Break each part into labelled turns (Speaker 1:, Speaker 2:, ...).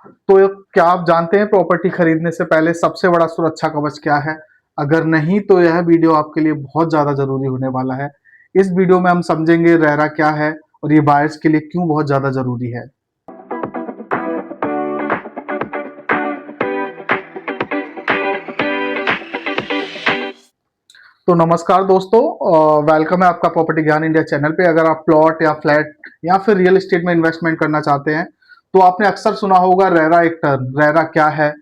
Speaker 1: तो क्या आप जानते हैं प्रॉपर्टी खरीदने से पहले सबसे बड़ा सुरक्षा कवच क्या है? अगर नहीं तो यह वीडियो आपके लिए बहुत ज़्यादा ज़रूरी होने वाला है। इस वीडियो में हम समझेंगे रेरा क्या है और ये बायर्स के लिए क्यों बहुत ज़्यादा ज़रूरी है। तो नमस्कार दोस्तों, वेलकम है आपका प्रॉपर्टी ज्ञान इंडिया चैनल पे। अगर आप प्लॉट या फ्लैट या फिर रियल एस्टेट में इन्वेस्टमेंट करना चाहते हैं तो आपने अक्सर सुना होगा रेरा एक टर्म। रेरा क्या है?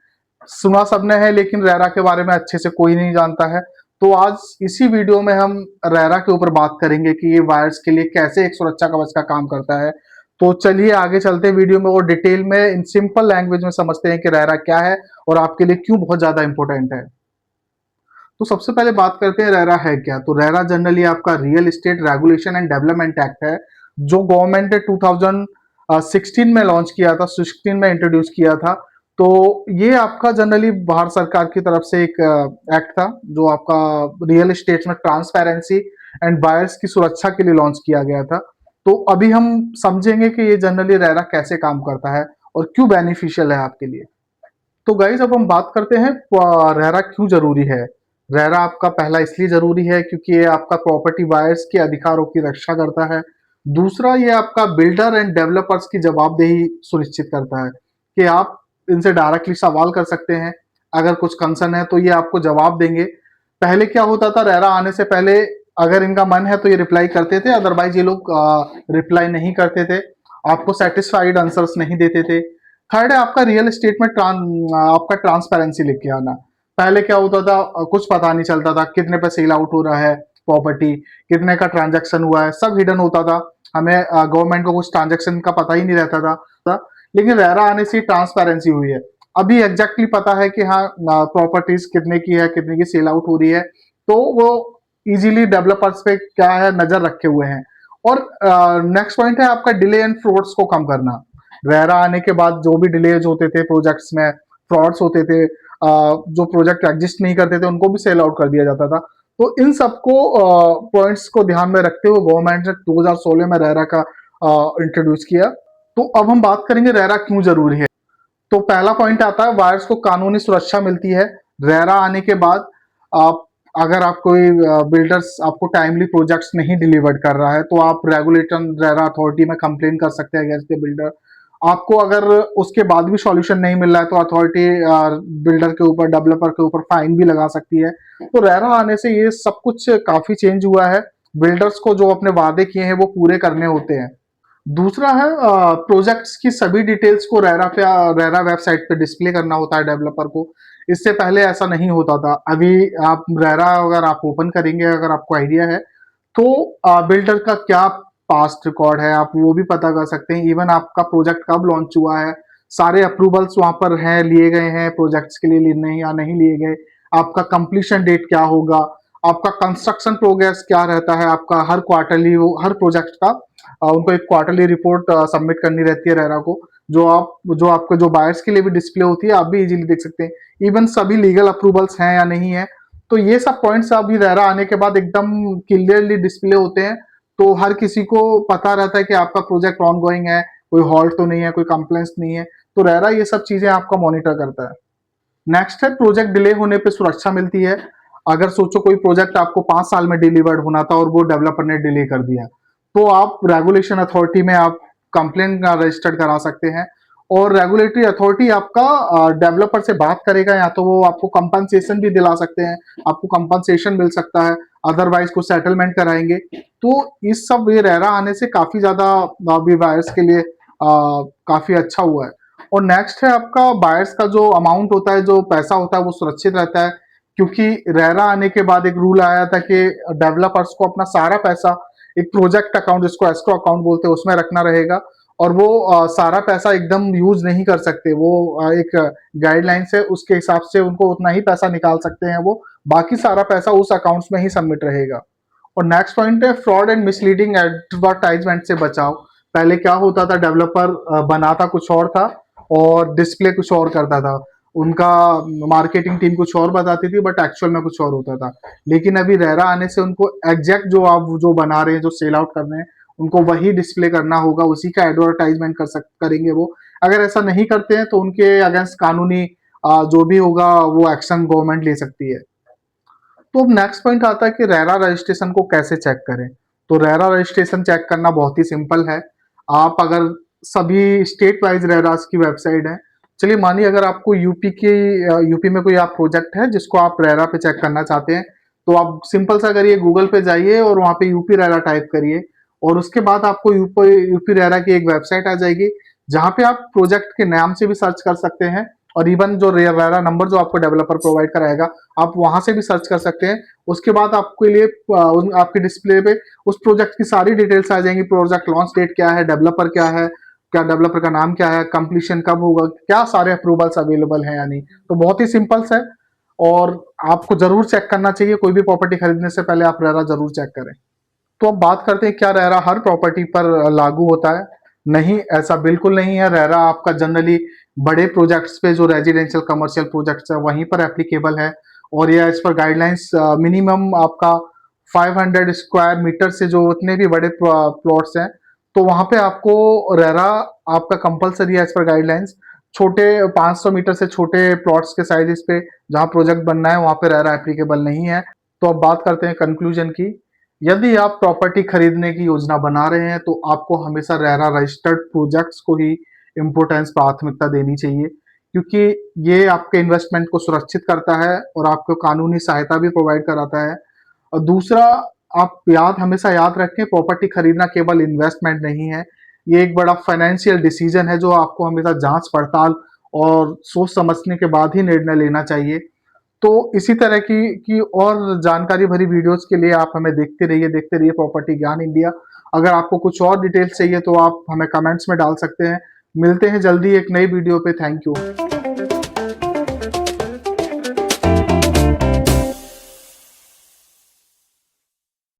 Speaker 1: सुना सबने है, लेकिन रेरा के बारे में अच्छे से कोई नहीं जानता है। तो आज इसी वीडियो में हम रेरा के ऊपर बात करेंगे कि ये वायर्स के लिए कैसे एक सुरक्षा कवच का काम करता है। तो चलिए आगे चलते हैं वीडियो में और डिटेल में इन सिंपल लैंग्वेज में समझते हैं कि रेरा क्या है और आपके लिए क्यों बहुत ज्यादा इंपॉर्टेंट है। तो सबसे पहले बात करते हैं रेरा है क्या। तो रेरा जनरली आपका real estate regulation and development act है, जो गवर्नमेंट ने 2016 में लॉन्च किया था, 16 में इंट्रोड्यूस किया था। तो ये आपका जनरली भारत सरकार की तरफ से एक एक्ट था जो आपका रियल एस्टेट में ट्रांसपेरेंसी एंड बायर्स की सुरक्षा के लिए लॉन्च किया गया था। तो अभी हम समझेंगे कि ये जनरली रेरा कैसे काम करता है और क्यों बेनिफिशियल है आपके लिए। तो गाइज अब हम बात करते हैं रेरा क्यों जरूरी है। रेरा आपका पहला इसलिए जरूरी है क्योंकि ये आपका प्रॉपर्टी बायर्स के अधिकारों की रक्षा करता है। दूसरा, ये आपका बिल्डर एंड डेवलपर्स की जवाबदेही सुनिश्चित करता है कि आप इनसे डायरेक्टली सवाल कर सकते हैं। अगर कुछ कंसर्न है तो ये आपको जवाब देंगे। पहले क्या होता था, रेरा आने से पहले अगर इनका मन है तो ये रिप्लाई करते थे, अदरवाइज ये लोग रिप्लाई नहीं करते थे, आपको सेटिस्फाइड आंसर्स नहीं देते थे। थर्ड है आपका रियल एस्टेट में आपका ट्रांसपेरेंसी लिख के आना। पहले क्या होता था, कुछ पता नहीं चलता था कितने पे सेल आउट हो रहा है प्रॉपर्टी, कितने का ट्रांजैक्शन हुआ है, सब हिडन होता था। हमें गवर्नमेंट को कुछ ट्रांजैक्शन का पता ही नहीं रहता था। लेकिन रेरा आने से ट्रांसपेरेंसी हुई है। अभी एग्जैक्टली पता है कि हाँ प्रॉपर्टीज कितने की है, कितने की सेल आउट हो रही है। तो वो इजीली डेवलपर्स पे क्या है नजर रखे हुए हैं। और नेक्स्ट पॉइंट है आपका डिले एंड फ्रॉड्स को कम करना। रेरा आने के बाद जो भी डिलेज होते थे प्रोजेक्ट्स में, फ्रॉड्स होते थे, जो प्रोजेक्ट एग्जिस्ट नहीं करते थे उनको भी सेल आउट कर दिया जाता था। तो इन सबको पॉइंट्स को ध्यान में रखते हुए गवर्नमेंट ने 2016 में रेरा का इंट्रोड्यूस किया। तो अब हम बात करेंगे रेरा क्यों जरूरी है। तो पहला पॉइंट आता है वायर्स को कानूनी सुरक्षा मिलती है। रेरा आने के बाद आप अगर आप कोई बिल्डर्स आपको टाइमली प्रोजेक्ट्स नहीं डिलीवर्ड कर रहा है तो आप रेगुलेटर रेरा अथॉरिटी में कंप्लेन कर सकते हैं अगेंस्ट द बिल्डर। आपको अगर उसके बाद भी सॉल्यूशन नहीं मिल रहा है तो अथॉरिटी बिल्डर के ऊपर, डेवलपर के ऊपर फाइन भी लगा सकती है। तो रेरा आने से ये सब कुछ काफी चेंज हुआ है। बिल्डर्स को जो अपने वादे किए हैं वो पूरे करने होते हैं। दूसरा है प्रोजेक्ट्स की सभी डिटेल्स को रेरा वेबसाइट पे डिस्प्ले करना होता है डेवलपर को। इससे पहले ऐसा नहीं होता था। अभी आप रेरा अगर आप ओपन करेंगे, अगर आपको आइडिया है तो बिल्डर का क्या पास्ट रिकॉर्ड है आप वो भी पता कर सकते हैं। इवन आपका प्रोजेक्ट कब लॉन्च हुआ है, सारे अप्रूवल्स वहां पर हैं, लिए गए हैं प्रोजेक्ट्स के लिए नहीं या नहीं लिए गए, आपका कंप्लीशन डेट क्या होगा, आपका कंस्ट्रक्शन प्रोग्रेस क्या रहता है, आपका हर क्वार्टरली हर प्रोजेक्ट का उनको एक क्वार्टरली रिपोर्ट सबमिट करनी रहती है रेरा को, जो आपको जो बायर्स के लिए भी डिस्प्ले होती है, आप भी इजीली देख सकते हैं। इवन सभी लीगल अप्रूवल्स हैं या नहीं है। तो ये सब पॉइंट्स अभी रेरा आने के बाद एकदम क्लियरली डिस्प्ले होते हैं। तो हर किसी को पता रहता है कि आपका प्रोजेक्ट ऑन गोइंग है, कोई हॉल्ट तो नहीं है, कोई कंप्लेंट्स नहीं है। तो रेरा ये सब चीजें आपका मॉनिटर करता है। नेक्स्ट है प्रोजेक्ट डिले होने पे सुरक्षा मिलती है। अगर सोचो कोई प्रोजेक्ट आपको 5 साल में डिलीवर्ड होना था और वो डेवलपर ने डिले कर दिया, तो आप रेगुलेशन अथॉरिटी में आप कंप्लेन रजिस्टर्ड करा सकते हैं। और रेगुलेटरी अथॉरिटी आपका डेवलपर से बात करेगा, या तो वो आपको कंपनसेशन भी दिला सकते हैं, आपको कंपनसेशन मिल सकता है, अदरवाइज कुछ सेटलमेंट कराएंगे। तो इस सब ये रेरा आने से काफी ज्यादा अभी बायर्स के लिए काफी अच्छा हुआ है। और नेक्स्ट है आपका बायर्स का जो अमाउंट होता है, जो पैसा होता है वो सुरक्षित रहता है। क्योंकि रेरा आने के बाद एक रूल आया था कि डेवलपर्स को अपना सारा पैसा एक प्रोजेक्ट अकाउंट, जिसको एस्क्रो अकाउंट बोलते हैं, उसमें रखना रहेगा। और वो सारा पैसा एकदम यूज नहीं कर सकते। वो एक गाइडलाइंस है, उसके हिसाब से उनको उतना ही पैसा निकाल सकते हैं वो, बाकी सारा पैसा उस अकाउंट्स में ही सबमिट रहेगा। और नेक्स्ट पॉइंट है फ्रॉड एंड मिसलीडिंग एडवर्टाइजमेंट से बचाव। पहले क्या होता था, डेवलपर बनाता कुछ और था और डिस्प्ले कुछ और करता था, उनका मार्केटिंग टीम कुछ और बताती थी बट एक्चुअल में कुछ और होता था। लेकिन अभी रेरा आने से उनको एग्जैक्ट जो आप जो बना रहे हैं, जो सेल आउट कर रहे हैं, उनको वही डिस्प्ले करना होगा, उसी का एडवर्टाइजमेंट करेंगे वो। अगर ऐसा नहीं करते हैं तो उनके अगेंस्ट कानूनी जो भी होगा वो एक्शन गवर्नमेंट ले सकती है। तो अब नेक्स्ट पॉइंट आता है कि रेरा रजिस्ट्रेशन को कैसे चेक करें। तो रेरा रजिस्ट्रेशन चेक करना बहुत ही सिंपल है। आप अगर सभी स्टेट वाइज रेरास की वेबसाइट है, चलिए मानिए अगर आपको यूपी में कोई आप प्रोजेक्ट है जिसको आप रेरा पे चेक करना चाहते हैं, तो आप सिंपल सा करिए, गूगल पे जाइए और वहां पे यूपी रेरा टाइप करिए और उसके बाद आपको यूपी रेरा की एक वेबसाइट आ जाएगी जहां पे आप प्रोजेक्ट के नाम से भी सर्च कर सकते हैं और इवन जो रेरा नंबर जो आपको डेवलपर प्रोवाइड कराएगा आप वहां से भी सर्च कर सकते हैं। उसके बाद आपके लिए आपके डिस्प्ले पे उस प्रोजेक्ट की सारी डिटेल्स आ जाएंगी। प्रोजेक्ट लॉन्च डेट क्या है, डेवलपर क्या है, क्या डेवलपर का नाम क्या है, कंप्लीशन कब होगा, क्या सारे अप्रूवल्स अवेलेबल हैं या नहीं। तो बहुत ही सिंपल है और आपको जरूर चेक करना चाहिए। कोई भी प्रॉपर्टी खरीदने से पहले आप रेरा जरूर चेक करें। तो अब बात करते हैं क्या रेरा हर प्रॉपर्टी पर लागू होता है। नहीं, ऐसा बिल्कुल नहीं है। रेरा आपका जनरली बड़े प्रोजेक्ट्स पे, जो रेजिडेंशियल कमर्शियल प्रोजेक्ट्स है वहीं पर एप्लीकेबल है और ये एज पर गाइडलाइंस मिनिमम आपका 500 स्क्वायर मीटर से जो उतने भी बड़े प्लॉट्स हैं तो वहां पे आपको रेरा आपका कंपलसरी है एज पर गाइडलाइंस। छोटे 500 मीटर से छोटे प्लॉट्स के साइजेस पे जहां प्रोजेक्ट बनना है वहां पे रेरा एप्लीकेबल नहीं है। तो अब बात करते हैं कंक्लूजन की। यदि आप प्रॉपर्टी खरीदने की योजना बना रहे हैं तो आपको हमेशा रेरा रजिस्टर्ड प्रोजेक्ट्स को ही इम्पोर्टेंस प्राथमिकता देनी चाहिए, क्योंकि ये आपके इन्वेस्टमेंट को सुरक्षित करता है और आपको कानूनी सहायता भी प्रोवाइड कराता है। और दूसरा, आप हमेशा याद रखें, प्रॉपर्टी खरीदना केवल इन्वेस्टमेंट नहीं है, ये एक बड़ा फाइनेंशियल डिसीजन है जो आपको हमेशा जांच पड़ताल और सोच समझने के बाद ही निर्णय लेना चाहिए। तो इसी तरह की और जानकारी भरी वीडियोस के लिए आप हमें देखते रहिए प्रॉपर्टी ज्ञान इंडिया। अगर आपको कुछ और डिटेल्स चाहिए तो आप हमें कमेंट्स में डाल सकते हैं। मिलते हैं जल्दी एक नई वीडियो पे। Thank you.